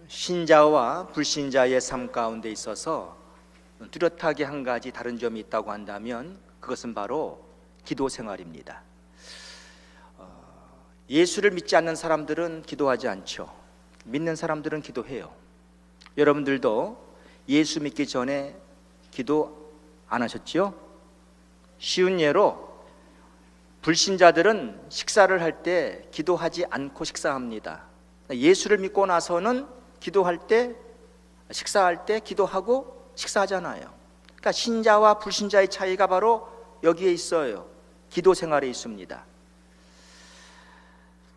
신자와 불신자의 삶 가운데 있어서 뚜렷하게 한 가지 다른 점이 있다고 한다면 그것은 바로 기도 생활입니다. 예수를 믿지 않는 사람들은 기도하지 않죠. 믿는 사람들은 기도해요. 여러분들도 예수 믿기 전에 기도 안 하셨지요? 쉬운 예로 불신자들은 식사를 할 때 기도하지 않고 식사합니다. 예수를 믿고 나서는 기도할 때, 식사할 때 기도하고 식사하잖아요. 그러니까 신자와 불신자의 차이가 바로 여기에 있어요. 기도 생활에 있습니다.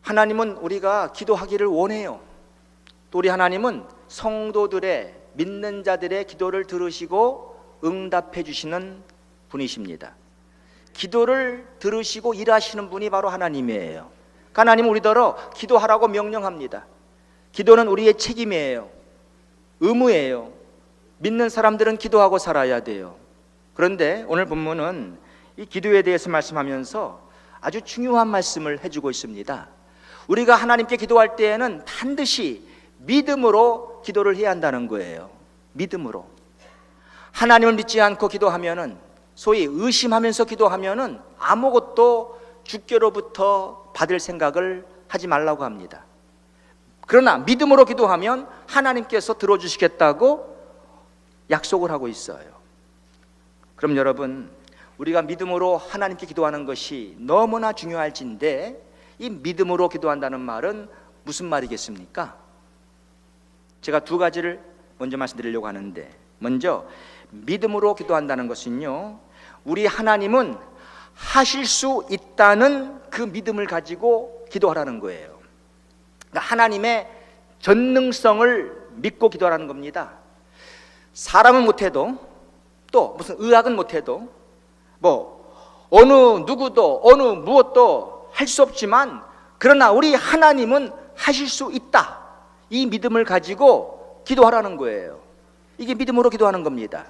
하나님은 우리가 기도하기를 원해요. 또 우리 하나님은 성도들의, 믿는 자들의 기도를 들으시고 응답해 주시는 분이십니다. 기도를 들으시고 일하시는 분이 바로 하나님이에요. 하나님은 우리더러 기도하라고 명령합니다. 기도는 우리의 책임이에요. 의무예요. 믿는 사람들은 기도하고 살아야 돼요. 그런데 오늘 본문은 이 기도에 대해서 말씀하면서 아주 중요한 말씀을 해주고 있습니다. 우리가 하나님께 기도할 때에는 반드시 믿음으로 기도를 해야 한다는 거예요. 믿음으로. 하나님을 믿지 않고 기도하면은, 소위 의심하면서 기도하면은 아무것도 주께로부터 받을 생각을 하지 말라고 합니다. 그러나 믿음으로 기도하면 하나님께서 들어주시겠다고 약속을 하고 있어요. 그럼 여러분, 우리가 믿음으로 하나님께 기도하는 것이 너무나 중요할진데, 이 믿음으로 기도한다는 말은 무슨 말이겠습니까? 제가 두 가지를 먼저 말씀드리려고 하는데, 먼저 믿음으로 기도한다는 것은요, 우리 하나님은 하실 수 있다는 그 믿음을 가지고 기도하라는 거예요. 그러니까 하나님의 전능성을 믿고 기도하라는 겁니다. 사람은 못해도, 또 무슨 의학은 못해도, 어느 누구도 어느 무엇도 할 수 없지만, 그러나 우리 하나님은 하실 수 있다, 이 믿음을 가지고 기도하라는 거예요. 이게 믿음으로 기도하는 겁니다.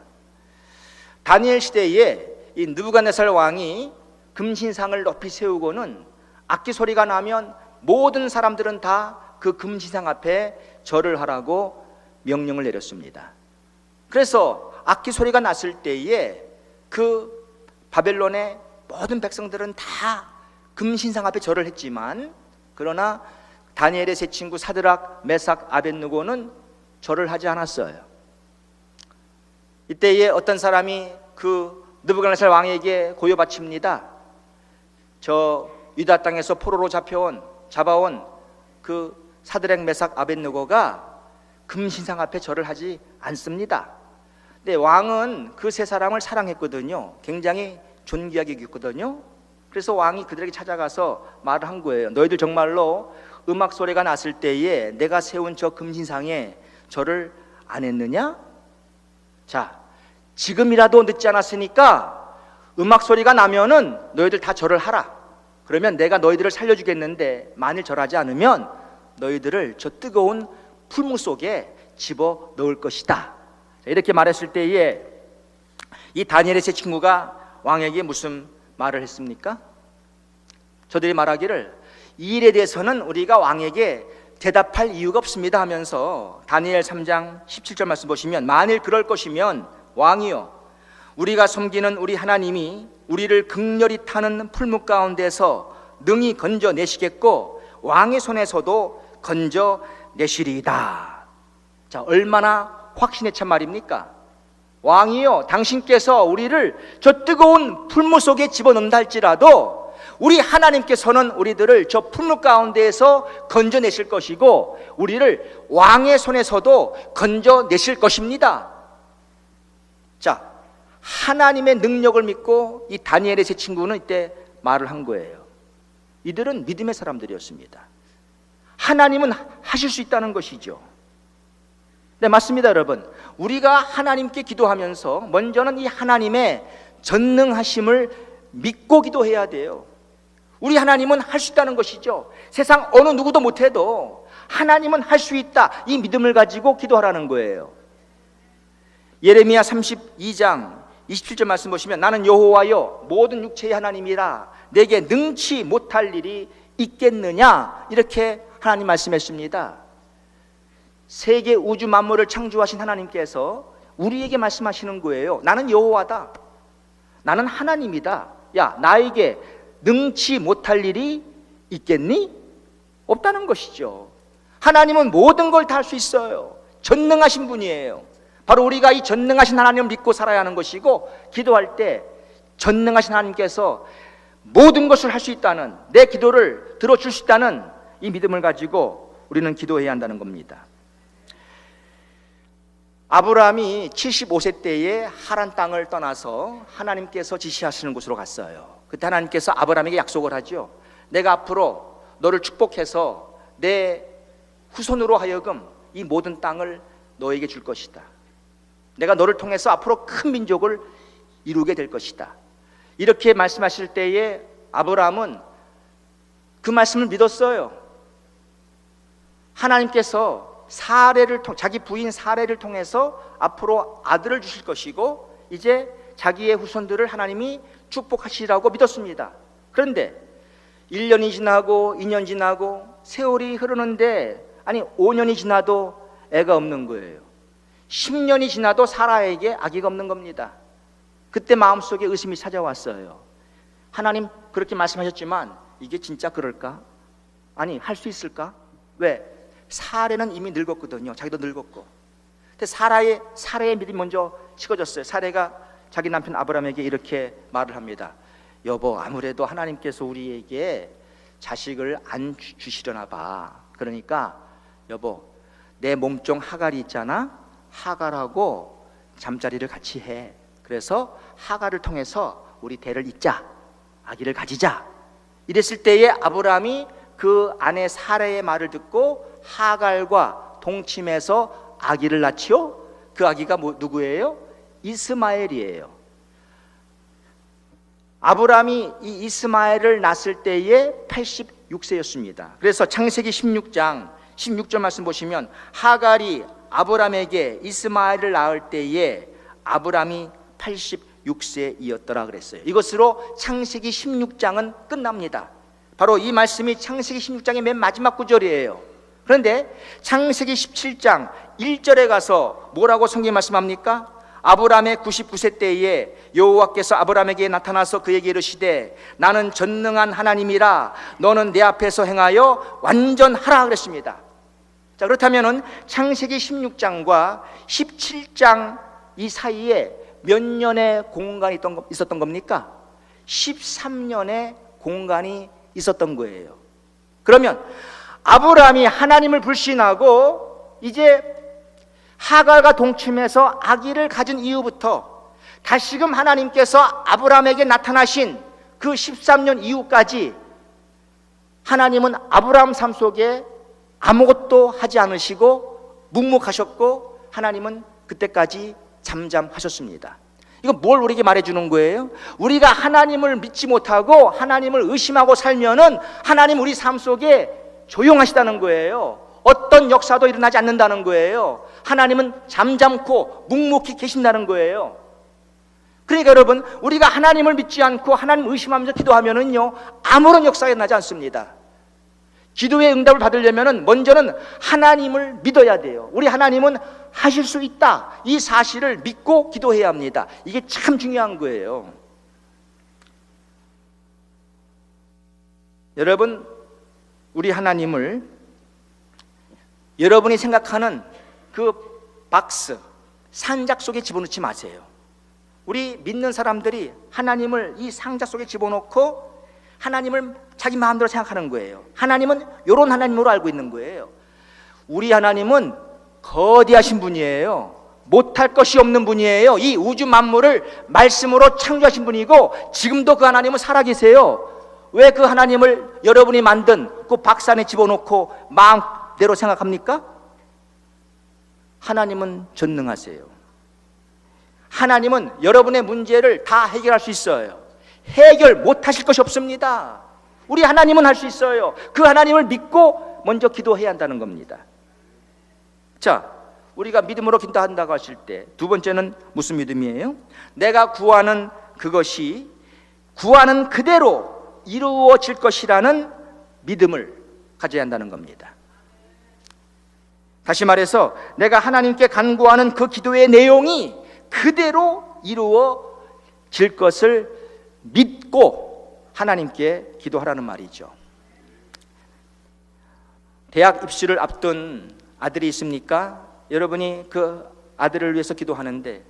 다니엘 시대에 이 느부갓네살 왕이 금신상을 높이 세우고는 악기 소리가 나면 모든 사람들은 다 그 금신상 앞에 절을 하라고 명령을 내렸습니다. 그래서 악기 소리가 났을 때에 그 바벨론의 모든 백성들은 다 금신상 앞에 절을 했지만, 그러나 다니엘의 세 친구 사드락, 메삭, 아벳느고는 절을 하지 않았어요. 이때에 어떤 사람이 그 느부갓네살 왕에게 고여 바칩니다. 저 유다 땅에서 포로로 잡아온 그 사드락, 메삭, 아벳느고가 금신상 앞에 절을 하지 않습니다. 근데 왕은 그 세 사람을 사랑했거든요. 굉장히 존귀하게 여겼거든요. 그래서 왕이 그들에게 찾아가서 말을 한 거예요. 너희들 정말로 음악 소리가 났을 때에 내가 세운 저 금신상에 절을 안 했느냐? 자, 지금이라도 늦지 않았으니까 음악 소리가 나면은 너희들 다 절을 하라. 그러면 내가 너희들을 살려주겠는데, 만일 절하지 않으면 너희들을 저 뜨거운 풀무 속에 집어 넣을 것이다. 이렇게 말했을 때에 이 다니엘의 세 친구가 왕에게 무슨 말을 했습니까? 저들이 말하기를, 이 일에 대해서는 우리가 왕에게 대답할 이유가 없습니다 하면서 다니엘 3장 17절 말씀 보시면, 만일 그럴 것이면 왕이여, 우리가 섬기는 우리 하나님이 우리를 극렬히 타는 풀무 가운데서 능히 건져내시겠고 왕의 손에서도 건져내시리이다. 자, 얼마나 확신에 찬 말입니까? 왕이여, 당신께서 우리를 저 뜨거운 풀무 속에 집어넣는다 할지라도 우리 하나님께서는 우리들을 저 풀무 가운데에서 건져내실 것이고 우리를 왕의 손에서도 건져내실 것입니다. 자, 하나님의 능력을 믿고 이 다니엘의 세 친구는 이때 말을 한 거예요. 이들은 믿음의 사람들이었습니다. 하나님은 하실 수 있다는 것이죠. 네, 맞습니다, 여러분. 우리가 하나님께 기도하면서 먼저는 이 하나님의 전능하심을 믿고 기도해야 돼요. 우리 하나님은 할 수 있다는 것이죠. 세상 어느 누구도 못해도 하나님은 할 수 있다, 이 믿음을 가지고 기도하라는 거예요. 예레미야 32장 27절 말씀 보시면, 나는 여호와여 모든 육체의 하나님이라 내게 능치 못할 일이 있겠느냐, 이렇게 하나님 말씀했습니다. 세계 우주 만물을 창조하신 하나님께서 우리에게 말씀하시는 거예요. 나는 여호와다. 나는 하나님이다. 야, 나에게 능치 못할 일이 있겠니? 없다는 것이죠. 하나님은 모든 걸 다 할 수 있어요. 전능하신 분이에요. 바로 우리가 이 전능하신 하나님을 믿고 살아야 하는 것이고, 기도할 때 전능하신 하나님께서 모든 것을 할 수 있다는, 내 기도를 들어줄 수 있다는 이 믿음을 가지고 우리는 기도해야 한다는 겁니다. 아브라함이 75세 때에 하란 땅을 떠나서 하나님께서 지시하시는 곳으로 갔어요. 그때 하나님께서 아브라함에게 약속을 하죠. 내가 앞으로 너를 축복해서 내 후손으로 하여금 이 모든 땅을 너에게 줄 것이다. 내가 너를 통해서 앞으로 큰 민족을 이루게 될 것이다. 이렇게 말씀하실 때에 아브라함은 그 말씀을 믿었어요. 하나님께서 자기 부인 사레를 통해서 앞으로 아들을 주실 것이고, 이제 자기의 후손들을 하나님이 축복하시라고 믿었습니다. 그런데 1년이 지나고 2년 지나고 세월이 흐르는데, 아니 5년이 지나도 애가 없는 거예요. 10년이 지나도 사라에게 아기가 없는 겁니다. 그때 마음속에 의심이 찾아왔어요. 하나님 그렇게 말씀하셨지만 이게 진짜 그럴까? 아니 할 수 있을까? 왜? 사레는 이미 늙었거든요. 자기도 늙었고. 근데 사레의 믿음이 먼저 식어졌어요. 사레가 자기 남편 아브라함에게 이렇게 말을 합니다. 여보, 아무래도 하나님께서 우리에게 자식을 안 주시려나 봐. 그러니까 여보, 내 몸종 하갈이 있잖아. 하갈하고 잠자리를 같이 해. 그래서 하갈을 통해서 우리 대를 잇자, 아기를 가지자. 이랬을 때에 아브라함이 그 아내 사레의 말을 듣고 하갈과 동침해서 아기를 낳지요. 그 아기가 누구예요? 이스마엘이에요. 아브라함이 이 이스마엘을 낳았을 때에 86세였습니다. 그래서 창세기 16장 16절 말씀 보시면, 하갈이 아브라함에게 이스마엘을 낳을 때에 아브라함이 86세이었더라 그랬어요. 이것으로 창세기 16장은 끝납니다. 바로 이 말씀이 창세기 16장의 맨 마지막 구절이에요. 그런데 창세기 17장 1절에 가서 뭐라고 성경이 말씀합니까? 아브라함의 99세 때에 여호와께서 아브라함에게 나타나서 그에게 이르시되 나는 전능한 하나님이라 너는 내 앞에서 행하여 완전하라 그랬습니다. 자, 그렇다면은 창세기 16장과 17장 이 사이에 몇 년의 공간이 있었던 겁니까? 13년의 공간이 있었던 거예요. 그러면 아브라함이 하나님을 불신하고 이제 하갈과 동침해서 아기를 가진 이후부터 다시금 하나님께서 아브라함에게 나타나신 그 13년 이후까지 하나님은 아브라함 삶 속에 아무것도 하지 않으시고 묵묵하셨고, 하나님은 그때까지 잠잠하셨습니다. 이거 뭘 우리에게 말해주는 거예요? 우리가 하나님을 믿지 못하고 하나님을 의심하고 살면은 하나님 우리 삶 속에 조용하시다는 거예요. 어떤 역사도 일어나지 않는다는 거예요. 하나님은 잠잠고 묵묵히 계신다는 거예요. 그러니까 여러분, 우리가 하나님을 믿지 않고 하나님을 의심하면서 기도하면은요, 아무런 역사가 일어나지 않습니다. 기도의 응답을 받으려면은 먼저는 하나님을 믿어야 돼요. 우리 하나님은 하실 수 있다, 이 사실을 믿고 기도해야 합니다. 이게 참 중요한 거예요. 여러분, 우리 하나님을 여러분이 생각하는 그 박스, 상자 속에 집어넣지 마세요. 우리 믿는 사람들이 하나님을 이 상자 속에 집어넣고 하나님을 자기 마음대로 생각하는 거예요. 하나님은 이런 하나님으로 알고 있는 거예요. 우리 하나님은 거대하신 분이에요. 못할 것이 없는 분이에요. 이 우주 만물을 말씀으로 창조하신 분이고, 지금도 그 하나님은 살아계세요. 왜 그 하나님을 여러분이 만든 그 박스 안에 집어넣고 마음대로 생각합니까? 하나님은 전능하세요. 하나님은 여러분의 문제를 다 해결할 수 있어요. 해결 못하실 것이 없습니다. 우리 하나님은 할 수 있어요. 그 하나님을 믿고 먼저 기도해야 한다는 겁니다. 자, 우리가 믿음으로 기도한다고 하실 때 두 번째는 무슨 믿음이에요? 내가 구하는 그것이 구하는 그대로 이루어질 것이라는 믿음을 가져야 한다는 겁니다. 다시 말해서 내가 하나님께 간구하는 그 기도의 내용이 그대로 이루어질 것을 믿고 하나님께 기도하라는 말이죠. 대학 입시를 앞둔 아들이 있습니까? 여러분이 그 아들을 위해서 기도하는데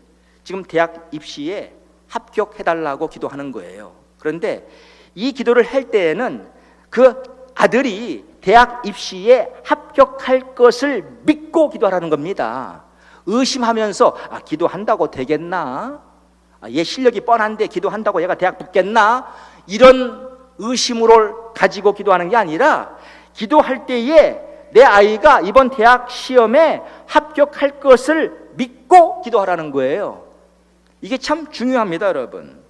지금 대학 입시에 합격해달라고 기도하는 거예요. 그런데 이 기도를 할 때에는 그 아들이 대학 입시에 합격할 것을 믿고 기도하라는 겁니다. 의심하면서 기도한다고 되겠나? 얘 실력이 뻔한데 기도한다고 얘가 대학 붙겠나? 이런 의심으로 가지고 기도하는 게 아니라 기도할 때에 내 아이가 이번 대학 시험에 합격할 것을 믿고 기도하라는 거예요. 이게 참 중요합니다, 여러분.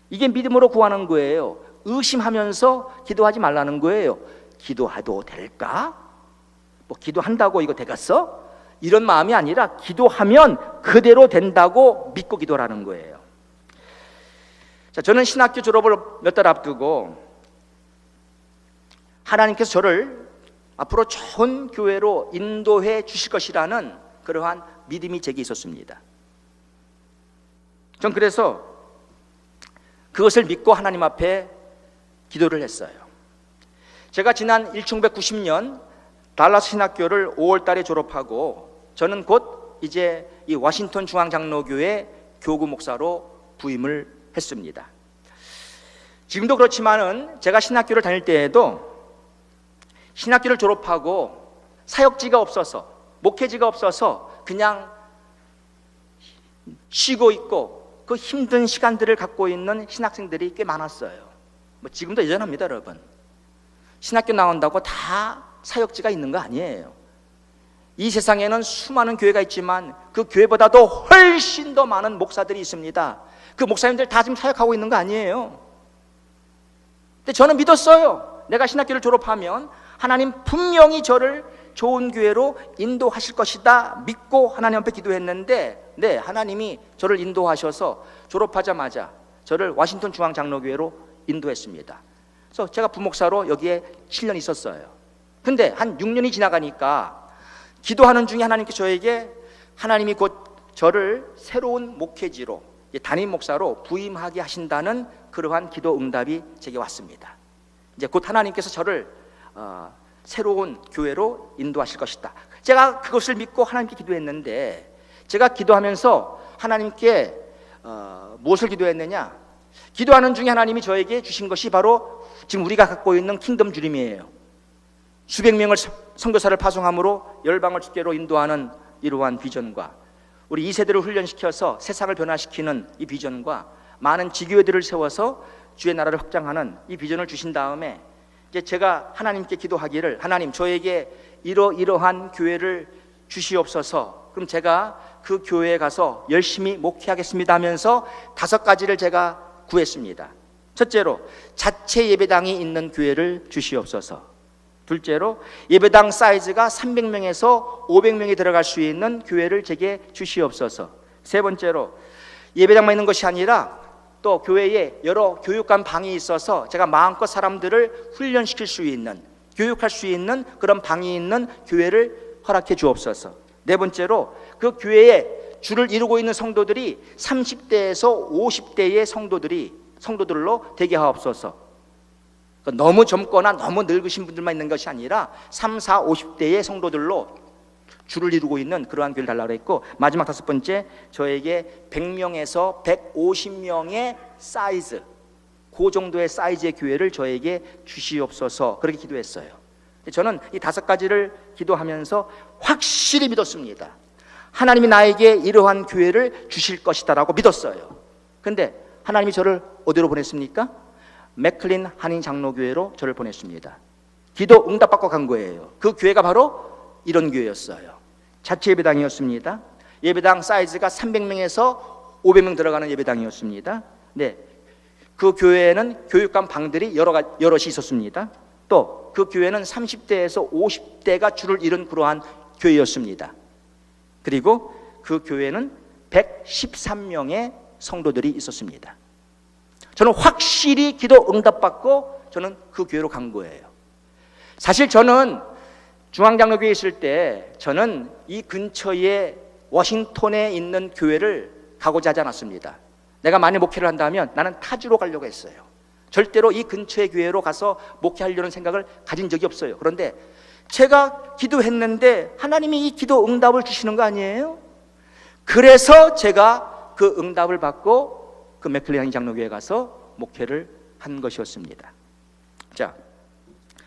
이게 믿음으로 구하는 거예요. 의심하면서 기도하지 말라는 거예요. 기도해도 될까? 뭐 기도한다고 이거 되겠어? 이런 마음이 아니라 기도하면 그대로 된다고 믿고 기도하라는 거예요. 자, 저는 신학교 졸업을 몇 달 앞두고 하나님께서 저를 앞으로 좋은 교회로 인도해 주실 것이라는 그러한 믿음이 제게 있었습니다. 전 그래서 그것을 믿고 하나님 앞에 기도를 했어요. 제가 지난 1990년 달라스 신학교를 5월 달에 졸업하고 저는 곧 이제 이 워싱턴 중앙장로교회 교구 목사로 부임을 했습니다. 지금도 그렇지만은 제가 신학교를 다닐 때에도 신학교를 졸업하고 사역지가 없어서 목회지가 없어서 그냥 쉬고 있고 그 힘든 시간들을 갖고 있는 신학생들이 꽤 많았어요. 뭐 지금도 여전합니다, 여러분. 신학교 나온다고 다 사역지가 있는 거 아니에요. 이 세상에는 수많은 교회가 있지만 그 교회보다도 훨씬 더 많은 목사들이 있습니다. 그 목사님들 다 지금 사역하고 있는 거 아니에요. 근데 저는 믿었어요. 내가 신학교를 졸업하면 하나님 분명히 저를 좋은 교회로 인도하실 것이다 믿고 하나님 앞에 기도했는데 네, 하나님이 저를 인도하셔서 졸업하자마자 저를 워싱턴 중앙장로교회로 인도했습니다. 그래서 제가 부목사로 여기에 7년 있었어요. 근데 한 6년이 지나가니까 기도하는 중에 하나님께 저에게 하나님이 곧 저를 새로운 목회지로 담임 목사로 부임하게 하신다는 그러한 기도 응답이 제게 왔습니다. 이제 곧 하나님께서 저를 새로운 교회로 인도하실 것이다. 제가 그것을 믿고 하나님께 기도했는데 제가 기도하면서 하나님께 무엇을 기도했느냐? 기도하는 중에 하나님이 저에게 주신 것이 바로 지금 우리가 갖고 있는 킹덤 주림이에요. 수백 명을 선교사를 파송함으로 열방을 주께로 인도하는 이러한 비전과 우리 2세대를 훈련시켜서 세상을 변화시키는 이 비전과 많은 지교회들을 세워서 주의 나라를 확장하는 이 비전을 주신 다음에 이제 제가 하나님께 기도하기를 하나님 저에게 이러한 교회를 주시옵소서. 그럼 제가 그 교회에 가서 열심히 목회하겠습니다 하면서 5가지를 제가 구했습니다. 첫째로 자체 예배당이 있는 교회를 주시옵소서. 둘째로 예배당 사이즈가 300명에서 500명이 들어갈 수 있는 교회를 제게 주시옵소서. 세 번째로 예배당만 있는 것이 아니라 또 교회에 여러 교육관 방이 있어서 제가 마음껏 사람들을 훈련시킬 수 있는 교육할 수 있는 그런 방이 있는 교회를 허락해 주옵소서. 네 번째로 그 교회에 주를 이루고 있는 성도들이 30대에서 50대의 성도들로 되게 하옵소서. 너무 젊거나 너무 늙으신 분들만 있는 것이 아니라 3, 4, 50대의 성도들로 주를 이루고 있는 그러한 교회를 달라고 했고, 마지막 5번째, 저에게 100명에서 150명의 사이즈, 그 정도의 사이즈의 교회를 저에게 주시옵소서. 그렇게 기도했어요. 저는 이 5가지를 기도하면서 확실히 믿었습니다. 하나님이 나에게 이러한 교회를 주실 것이다 라고 믿었어요. 근데 하나님이 저를 어디로 보냈습니까? 맥클린 한인 장로교회로 저를 보냈습니다. 기도 응답받고 간 거예요. 그 교회가 바로 이런 교회였어요. 자체 예배당이었습니다. 예배당 사이즈가 300명에서 500명 들어가는 예배당이었습니다. 네, 그 교회에는 교육관 방들이 여럿이 있었습니다. 또 그 교회는 30대에서 50대가 주를 이룬 그러한 교회였습니다. 그리고 그 교회는 113명의 성도들이 있었습니다. 저는 확실히 기도 응답받고 저는 그 교회로 간 거예요. 사실 저는 중앙장로교회에 있을 때 저는 이 근처에 워싱턴에 있는 교회를 가고자 하지 않았습니다. 내가 만약 목회를 한다면 나는 타주로 가려고 했어요. 절대로 이 근처의 교회로 가서 목회하려는 생각을 가진 적이 없어요. 그런데 제가 기도했는데 하나님이 이 기도 응답을 주시는 거 아니에요? 그래서 제가 그 응답을 받고 그 맥클리안 장로교회에 가서 목회를 한 것이었습니다. 자,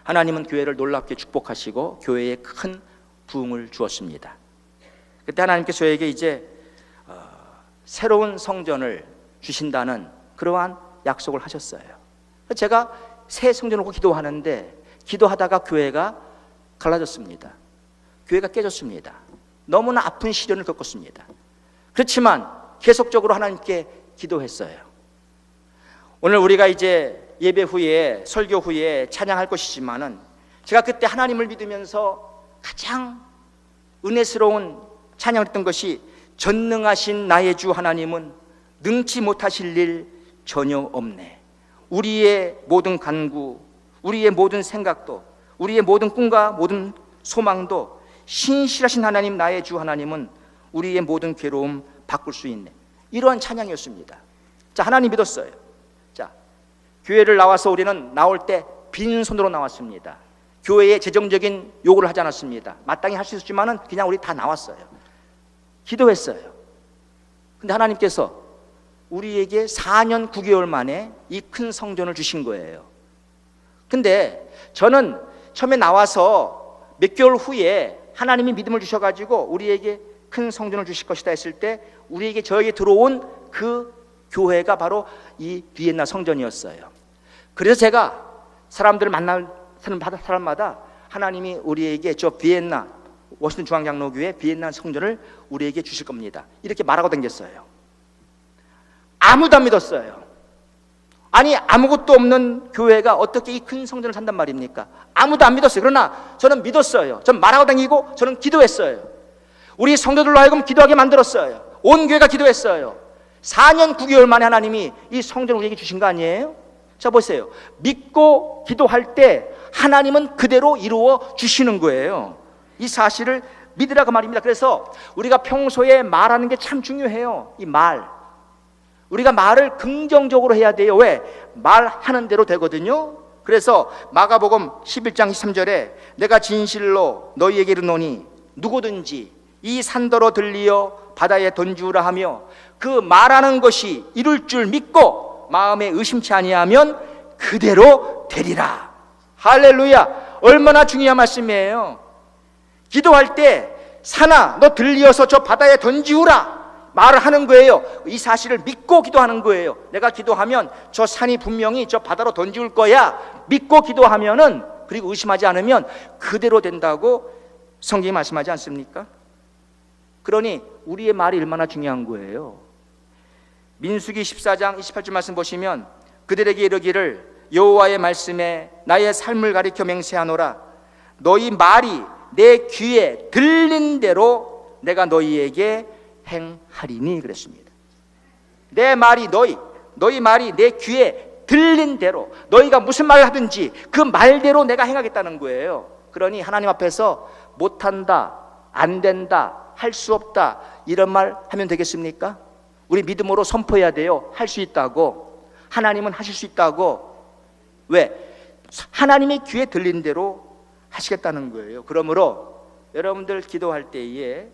하나님은 교회를 놀랍게 축복하시고 교회에 큰 부흥을 주었습니다. 그때 하나님께서 저에게 이제 새로운 성전을 주신다는 그러한 약속을 하셨어요. 제가 새 성전을 기도하는데 기도하다가 교회가 갈라졌습니다. 교회가 깨졌습니다. 너무나 아픈 시련을 겪었습니다. 그렇지만 계속적으로 하나님께 기도했어요. 오늘 우리가 이제 예배 후에 설교 후에 찬양할 것이지만은 제가 그때 하나님을 믿으면서 가장 은혜스러운 찬양을 했던 것이 전능하신 나의 주 하나님은 능치 못하실 일 전혀 없네. 우리의 모든 간구, 우리의 모든 생각도, 우리의 모든 꿈과 모든 소망도 신실하신 하나님 나의 주 하나님은 우리의 모든 괴로움 바꿀 수 있네. 이러한 찬양이었습니다. 자, 하나님 믿었어요. 자, 교회를 나와서 우리는 나올 때 빈손으로 나왔습니다. 교회에 재정적인 요구를 하지 않았습니다. 마땅히 할 수 있었지만은 그냥 우리 다 나왔어요. 기도했어요. 근데 하나님께서 우리에게 4년 9개월 만에 이 큰 성전을 주신 거예요. 근데 저는 처음에 나와서 몇 개월 후에 하나님이 믿음을 주셔가지고 우리에게 큰 성전을 주실 것이다 했을 때 우리에게 저에게 들어온 그 교회가 바로 이 비엔나 성전이었어요. 그래서 제가 사람들을 만날 사람마다 하나님이 우리에게 저 비엔나 워싱턴 중앙장로교회 비엔나 성전을 우리에게 주실 겁니다. 이렇게 말하고 다녔어요. 아무도 안 믿었어요. 아니, 아무것도 없는 교회가 어떻게 이 큰 성전을 산단 말입니까? 아무도 안 믿었어요. 그러나 저는 믿었어요. 저는 말하고 다니고 저는 기도했어요. 우리 성도들로 하여금 기도하게 만들었어요. 온 교회가 기도했어요. 4년 9개월 만에 하나님이 이 성전을 우리에게 주신 거 아니에요? 자, 보세요. 믿고 기도할 때 하나님은 그대로 이루어 주시는 거예요. 이 사실을 믿으라고 말입니다. 그래서 우리가 평소에 말하는 게 참 중요해요. 이 말, 우리가 말을 긍정적으로 해야 돼요. 왜? 말하는 대로 되거든요. 그래서 마가복음 11장 13절에 내가 진실로 너희에게 이르노니 누구든지 이 산더러 들리어 바다에 던지우라 하며 그 말하는 것이 이룰 줄 믿고 마음에 의심치 아니하면 그대로 되리라. 할렐루야. 얼마나 중요한 말씀이에요. 기도할 때 산아 너 들리어서 저 바다에 던지우라 말을 하는 거예요. 이 사실을 믿고 기도하는 거예요. 내가 기도하면 저 산이 분명히 저 바다로 던지울 거야 믿고 기도하면은, 그리고 의심하지 않으면 그대로 된다고 성경이 말씀하지 않습니까? 그러니 우리의 말이 얼마나 중요한 거예요. 민수기 14장 28절 말씀 보시면 그들에게 이르기를 여호와의 말씀에 나의 삶을 가리켜 맹세하노라. 너희 말이 내 귀에 들린 대로 내가 너희에게 행하리니 그랬습니다. 내 말이 너희 말이 내 귀에 들린 대로 너희가 무슨 말을 하든지 그 말대로 내가 행하겠다는 거예요. 그러니 하나님 앞에서 못한다, 안 된다, 할 수 없다 이런 말 하면 되겠습니까? 우리 믿음으로 선포해야 돼요. 할 수 있다고. 하나님은 하실 수 있다고. 왜? 하나님의 귀에 들린 대로 하시겠다는 거예요. 그러므로 여러분들 기도할 때에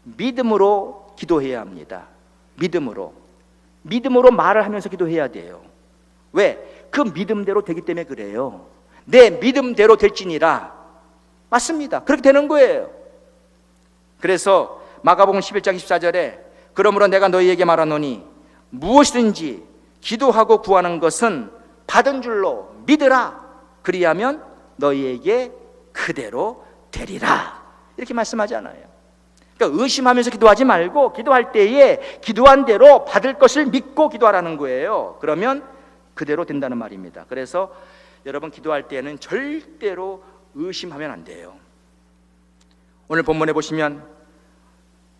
믿음으로 기도해야 합니다. 믿음으로 말을 하면서 기도해야 돼요. 왜? 그 믿음대로 되기 때문에 그래요. 내 믿음대로 될지니라. 맞습니다. 그렇게 되는 거예요. 그래서 마가복음 11장 14절에 그러므로 내가 너희에게 말하노니 무엇이든지 기도하고 구하는 것은 받은 줄로 믿으라. 그리하면 너희에게 그대로 되리라. 이렇게 말씀하잖아요. 그러니까 의심하면서 기도하지 말고 기도할 때에 기도한 대로 받을 것을 믿고 기도하라는 거예요. 그러면 그대로 된다는 말입니다. 그래서 여러분 기도할 때는 절대로 의심하면 안 돼요. 오늘 본문에 보시면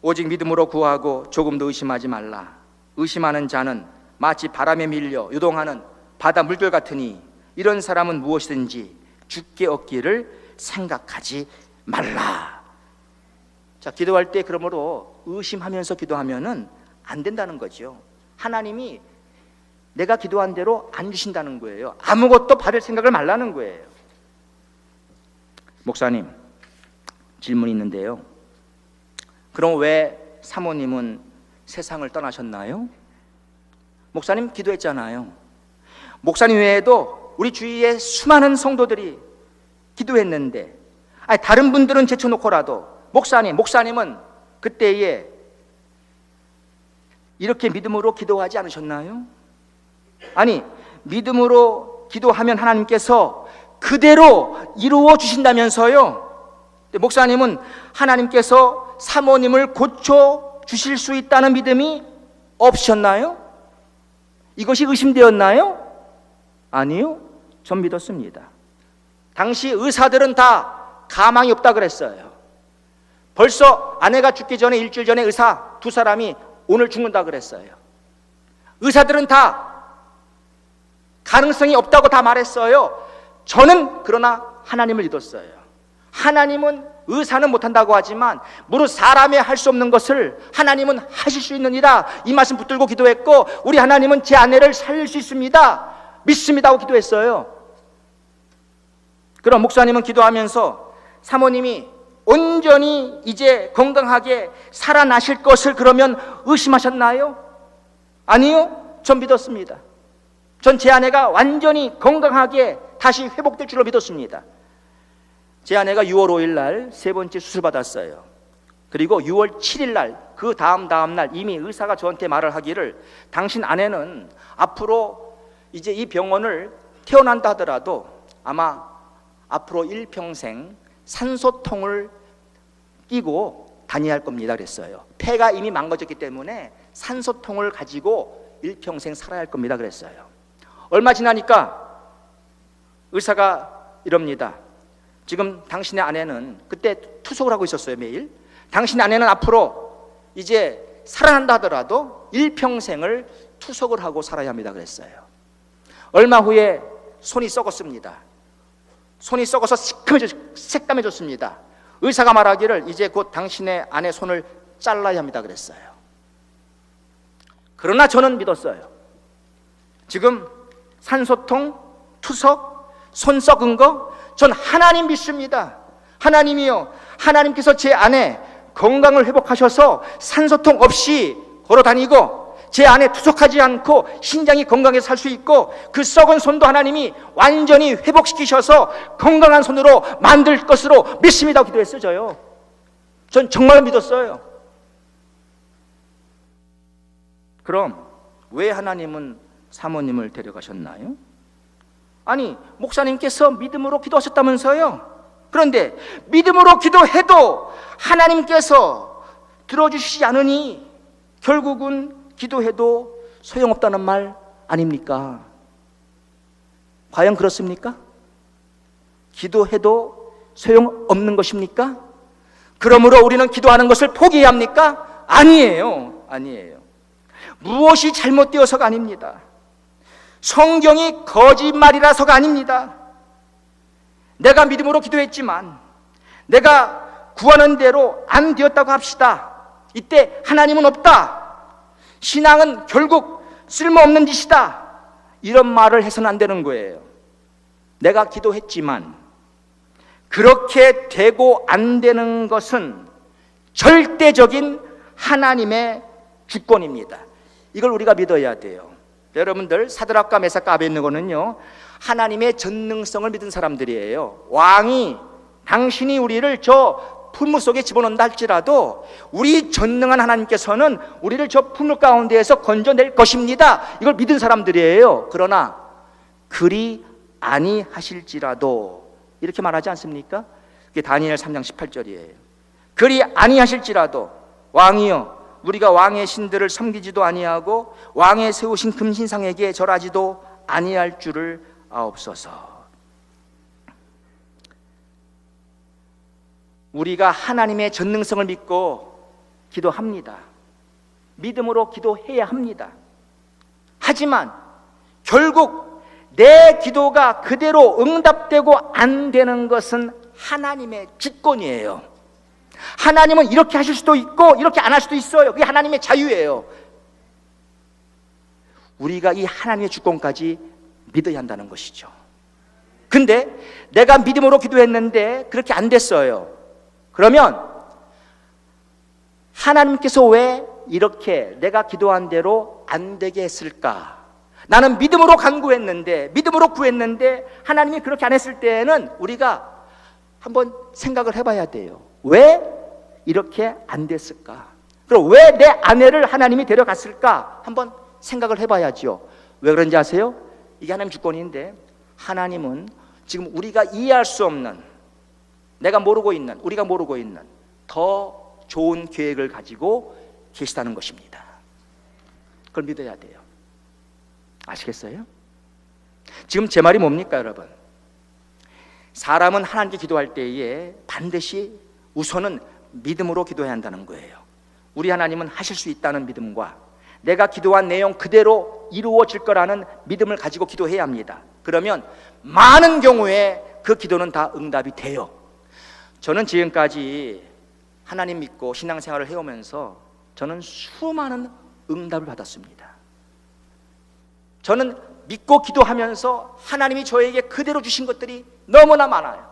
오직 믿음으로 구하고 조금도 의심하지 말라. 의심하는 자는 마치 바람에 밀려 요동하는 바다 물결 같으니 이런 사람은 무엇이든지 주께 얻기를 생각하지 말라. 자, 기도할 때 그러므로 의심하면서 기도하면은 안 된다는 거죠. 하나님이 내가 기도한 대로 안 주신다는 거예요. 아무것도 받을 생각을 말라는 거예요. 목사님, 질문이 있는데요. 그럼 왜 사모님은 세상을 떠나셨나요? 목사님 기도했잖아요. 목사님 외에도 우리 주위에 수많은 성도들이 기도했는데, 아니 다른 분들은 제쳐놓고라도 목사님은 그때에 이렇게 믿음으로 기도하지 않으셨나요? 아니 믿음으로 기도하면 하나님께서 그대로 이루어 주신다면서요. 목사님은 하나님께서 사모님을 고쳐 주실 수 있다는 믿음이 없으셨나요? 이것이 의심되었나요? 아니요, 전 믿었습니다. 당시 의사들은 다 가망이 없다 그랬어요. 벌써 아내가 죽기 전에 일주일 전에 의사 두 사람이 오늘 죽는다 그랬어요. 의사들은 다 가능성이 없다고 다 말했어요. 저는 그러나 하나님을 믿었어요. 하나님은 의사는 못한다고 하지만 무릇 사람이 할 수 없는 것을 하나님은 하실 수 있느니라, 이 말씀 붙들고 기도했고, 우리 하나님은 제 아내를 살릴 수 있습니다, 믿습니다 하고 기도했어요. 그럼 목사님은 기도하면서 사모님이 온전히 이제 건강하게 살아나실 것을 그러면 의심하셨나요? 아니요, 전 믿었습니다. 전 제 아내가 완전히 건강하게 다시 회복될 줄로 믿었습니다. 제 아내가 6월 5일 날 세 번째 수술 받았어요. 그리고 6월 7일 날 그 다음 날 이미 의사가 저한테 말을 하기를, 당신 아내는 앞으로 이제 이 병원을 태어난다 하더라도 아마 앞으로 일평생 산소통을 끼고 다녀야 할 겁니다 그랬어요. 폐가 이미 망가졌기 때문에 산소통을 가지고 일평생 살아야 할 겁니다 그랬어요. 얼마 지나니까 의사가 이럽니다. 지금 당신의 아내는, 그때 투석을 하고 있었어요 매일, 당신의 아내는 앞으로 이제 살아난다 하더라도 일평생을 투석을 하고 살아야 합니다 그랬어요. 얼마 후에 손이 썩었습니다. 손이 썩어서 새까매졌습니다. 의사가 말하기를 이제 곧 당신의 아내 손을 잘라야 합니다 그랬어요. 그러나 저는 믿었어요. 지금 산소통, 투석, 손 썩은 거, 전 하나님 믿습니다. 하나님이요, 하나님께서 제 아내 건강을 회복하셔서 산소통 없이 걸어다니고 제 안에 투석하지 않고 신장이 건강해서 살 수 있고, 그 썩은 손도 하나님이 완전히 회복시키셔서 건강한 손으로 만들 것으로 믿습니다 기도했어요. 저요, 전 정말 믿었어요. 그럼 왜 하나님은 사모님을 데려가셨나요? 아니 목사님께서 믿음으로 기도하셨다면서요. 그런데 믿음으로 기도해도 하나님께서 들어주시지 않으니 결국은 기도해도 소용없다는 말 아닙니까? 과연 그렇습니까? 기도해도 소용없는 것입니까? 그러므로 우리는 기도하는 것을 포기해야 합니까? 아니에요. 무엇이 잘못되어서가 아닙니다. 성경이 거짓말이라서가 아닙니다. 내가 믿음으로 기도했지만 내가 구하는 대로 안 되었다고 합시다. 이때 하나님은 없다, 신앙은 결국 쓸모없는 짓이다, 이런 말을 해서는 안 되는 거예요. 내가 기도했지만 그렇게 되고 안 되는 것은 절대적인 하나님의 주권입니다. 이걸 우리가 믿어야 돼요. 여러분들, 사드락과 메삭과 아벳느고는요 하나님의 전능성을 믿은 사람들이에요. 왕이 당신이 우리를 저 풀무 속에 집어넣는다 할지라도 우리 전능한 하나님께서는 우리를 저 풀무 가운데에서 건져낼 것입니다, 이걸 믿은 사람들이에요. 그러나 그리 아니하실지라도, 이렇게 말하지 않습니까? 그게 다니엘 3장 18절이에요. 그리 아니하실지라도 왕이여, 우리가 왕의 신들을 섬기지도 아니하고 왕의 세우신 금신상에게 절하지도 아니할 줄을 아옵소서. 우리가 하나님의 전능성을 믿고 기도합니다. 믿음으로 기도해야 합니다. 하지만 결국 내 기도가 그대로 응답되고 안 되는 것은 하나님의 주권이에요. 하나님은 이렇게 하실 수도 있고 이렇게 안 할 수도 있어요. 그게 하나님의 자유예요. 우리가 이 하나님의 주권까지 믿어야 한다는 것이죠. 근데 내가 믿음으로 기도했는데 그렇게 안 됐어요. 그러면 하나님께서 왜 이렇게 내가 기도한 대로 안 되게 했을까? 나는 믿음으로 간구했는데, 믿음으로 구했는데 하나님이 그렇게 안 했을 때에는 우리가 한번 생각을 해봐야 돼요. 왜 이렇게 안 됐을까? 그럼 왜 내 아내를 하나님이 데려갔을까? 한번 생각을 해봐야죠. 왜 그런지 아세요? 이게 하나님 주권인데, 하나님은 지금 우리가 이해할 수 없는, 내가 모르고 있는, 우리가 모르고 있는 더 좋은 계획을 가지고 계시다는 것입니다. 그걸 믿어야 돼요. 아시겠어요? 지금 제 말이 뭡니까, 여러분? 사람은 하나님께 기도할 때에 반드시 우선은 믿음으로 기도해야 한다는 거예요. 우리 하나님은 하실 수 있다는 믿음과 내가 기도한 내용 그대로 이루어질 거라는 믿음을 가지고 기도해야 합니다. 그러면 많은 경우에 그 기도는 다 응답이 돼요. 저는 지금까지 하나님 믿고 신앙생활을 해오면서 저는 수많은 응답을 받았습니다. 저는 믿고 기도하면서 하나님이 저에게 그대로 주신 것들이 너무나 많아요.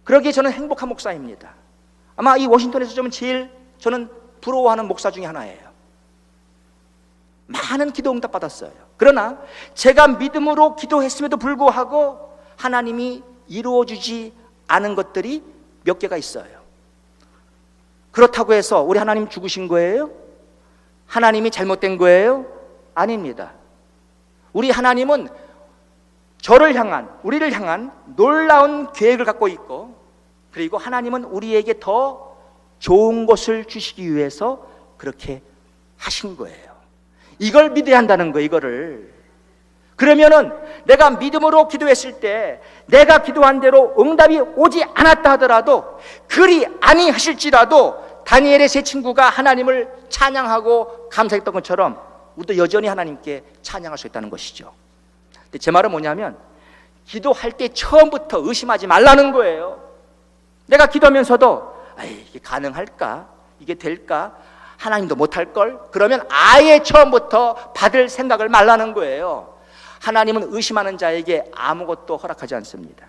그러기에 저는 행복한 목사입니다. 아마 이 워싱턴에서 제일 저는 부러워하는 목사 중에 하나예요. 많은 기도 응답 받았어요. 그러나 제가 믿음으로 기도했음에도 불구하고 하나님이 이루어주지 않은 것들이 몇 개가 있어요. 그렇다고 해서 우리 하나님 죽으신 거예요? 하나님이 잘못된 거예요? 아닙니다. 우리 하나님은 저를 향한, 우리를 향한 놀라운 계획을 갖고 있고, 그리고 하나님은 우리에게 더 좋은 것을 주시기 위해서 그렇게 하신 거예요. 이걸 믿어야 한다는 거예요, 이거를. 그러면은 내가 믿음으로 기도했을 때 내가 기도한 대로 응답이 오지 않았다 하더라도, 그리 아니하실지라도 다니엘의 세 친구가 하나님을 찬양하고 감사했던 것처럼 우리도 여전히 하나님께 찬양할 수 있다는 것이죠. 근데 제 말은 뭐냐면, 기도할 때 처음부터 의심하지 말라는 거예요. 내가 기도하면서도 이게 가능할까? 이게 될까? 하나님도 못할걸? 그러면 아예 처음부터 받을 생각을 말라는 거예요. 하나님은 의심하는 자에게 아무것도 허락하지 않습니다.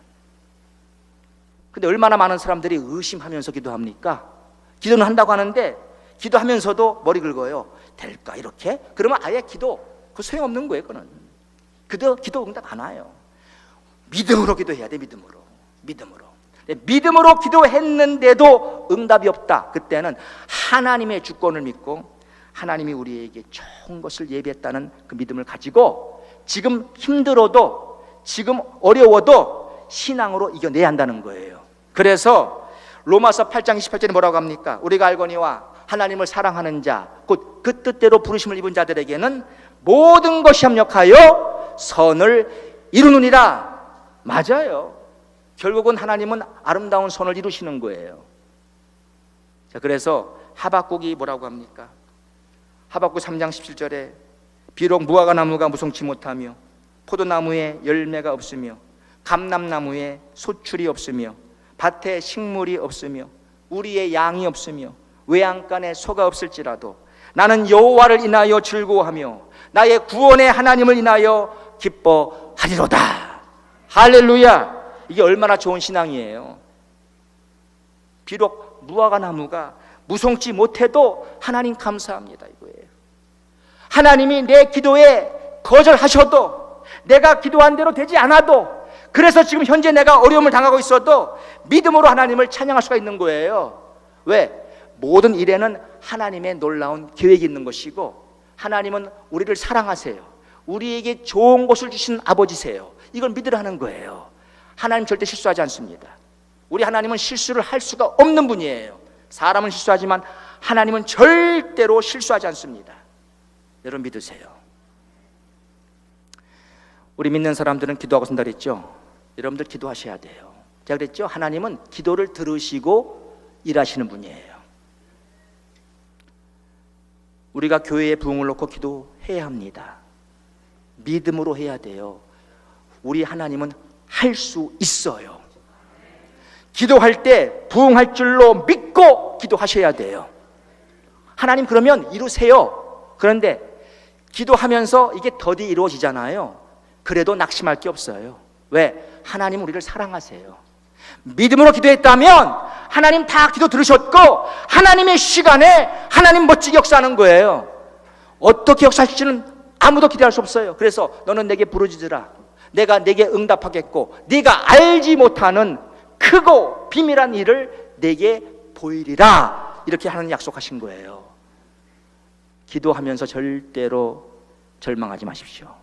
근데 얼마나 많은 사람들이 의심하면서 기도합니까? 기도는 한다고 하는데 기도하면서도 머리 긁어요. 될까 이렇게? 그러면 아예 기도 그 소용없는 거예요. 그거는 기도 응답 안 와요. 믿음으로 기도해야 돼. 믿음으로 기도했는데도 응답이 없다. 그때는 하나님의 주권을 믿고 하나님이 우리에게 좋은 것을 예비했다는 그 믿음을 가지고 지금 힘들어도, 지금 어려워도 신앙으로 이겨내야 한다는 거예요. 그래서 로마서 8장 28절에 뭐라고 합니까? 우리가 알거니와 하나님을 사랑하는 자, 곧 그 뜻대로 부르심을 입은 자들에게는 모든 것이 합력하여 선을 이루느니라. 맞아요. 결국은 하나님은 아름다운 선을 이루시는 거예요. 자, 그래서 하박국이 뭐라고 합니까? 하박국 3장 17절에 비록 무화과 나무가 무성치 못하며 포도나무에 열매가 없으며 감람나무에 소출이 없으며 밭에 식물이 없으며 우리의 양이 없으며 외양간에 소가 없을지라도 나는 여호와를 인하여 즐거워하며 나의 구원의 하나님을 인하여 기뻐하리로다. 할렐루야. 이게 얼마나 좋은 신앙이에요. 비록 무화과 나무가 무성치 못해도 하나님 감사합니다 이거예요. 하나님이 내 기도에 거절하셔도, 내가 기도한 대로 되지 않아도, 그래서 지금 현재 내가 어려움을 당하고 있어도 믿음으로 하나님을 찬양할 수가 있는 거예요. 왜? 모든 일에는 하나님의 놀라운 계획이 있는 것이고, 하나님은 우리를 사랑하세요. 우리에게 좋은 것을 주신 아버지세요. 이걸 믿으라는 거예요. 하나님 절대 실수하지 않습니다. 우리 하나님은 실수를 할 수가 없는 분이에요. 사람은 실수하지만 하나님은 절대로 실수하지 않습니다. 여러분 믿으세요. 우리 믿는 사람들은 기도하고 산다 그랬죠. 여러분들 기도하셔야 돼요. 제가 그랬죠. 하나님은 기도를 들으시고 일하시는 분이에요. 우리가 교회에 부흥을 놓고 기도해야 합니다. 믿음으로 해야 돼요. 우리 하나님은 할 수 있어요. 기도할 때 부응할 줄로 믿고 기도하셔야 돼요. 하나님 그러면 이루세요. 그런데 기도하면서 이게 더디 이루어지잖아요. 그래도 낙심할 게 없어요. 왜? 하나님 우리를 사랑하세요. 믿음으로 기도했다면 하나님 다 기도 들으셨고 하나님의 시간에 하나님 멋지게 역사하는 거예요. 어떻게 역사할지는 아무도 기대할 수 없어요. 그래서 너는 내게 부르짖으라. 내가 내게 응답하겠고 네가 알지 못하는 크고 비밀한 일을 내게 보이리라. 이렇게 하나님 약속하신 거예요. 기도하면서 절대로 절망하지 마십시오.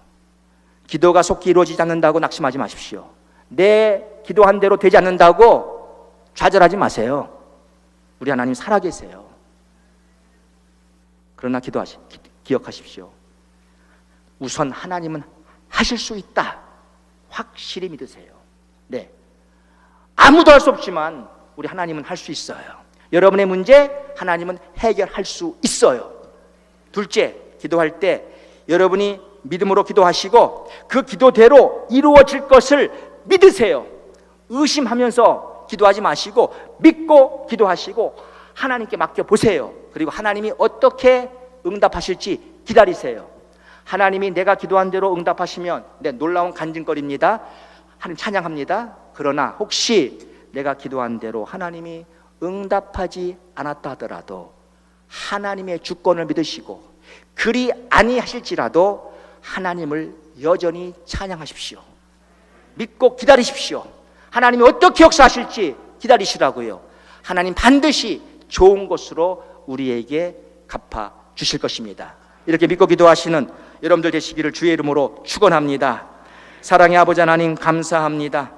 기도가 속히 이루어지지 않는다고 낙심하지 마십시오. 내 기도한 대로 되지 않는다고 좌절하지 마세요. 우리 하나님 살아계세요. 그러나 기억하십시오. 우선 하나님은 하실 수 있다. 확실히 믿으세요. 네, 아무도 할 수 없지만 우리 하나님은 할 수 있어요. 여러분의 문제 하나님은 해결할 수 있어요. 둘째, 기도할 때 여러분이 믿음으로 기도하시고 그 기도대로 이루어질 것을 믿으세요. 의심하면서 기도하지 마시고 믿고 기도하시고 하나님께 맡겨보세요. 그리고 하나님이 어떻게 응답하실지 기다리세요. 하나님이 내가 기도한 대로 응답하시면 놀라운 간증거리입니다. 하나님 찬양합니다. 그러나 혹시 내가 기도한 대로 하나님이 응답하지 않았다 하더라도 하나님의 주권을 믿으시고 그리 아니하실지라도 하나님을 여전히 찬양하십시오. 믿고 기다리십시오. 하나님이 어떻게 역사하실지 기다리시라고요. 하나님 반드시 좋은 것으로 우리에게 갚아 주실 것입니다. 이렇게 믿고 기도하시는 여러분들 되시기를 주의 이름으로 축원합니다. 사랑의 아버지 하나님 감사합니다.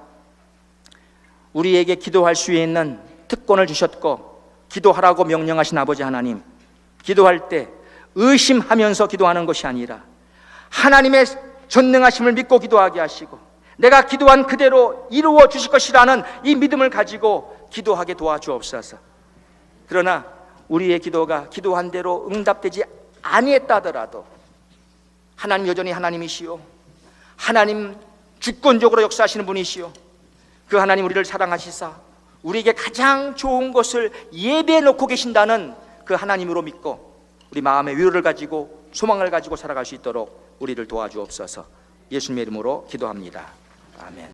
우리에게 기도할 수 있는 특권을 주셨고 기도하라고 명령하신 아버지 하나님, 기도할 때 의심하면서 기도하는 것이 아니라 하나님의 전능하심을 믿고 기도하게 하시고 내가 기도한 그대로 이루어 주실 것이라는 이 믿음을 가지고 기도하게 도와주옵소서. 그러나 우리의 기도가 기도한 대로 응답되지 아니했다 하더라도 하나님 여전히 하나님이시오. 하나님 주권적으로 역사하시는 분이시오. 그 하나님 우리를 사랑하시사 우리에게 가장 좋은 것을 예배해 놓고 계신다는 그 하나님으로 믿고 우리 마음의 위로를 가지고 소망을 가지고 살아갈 수 있도록 우리를 도와주옵소서. 예수님의 이름으로 기도합니다. 아멘.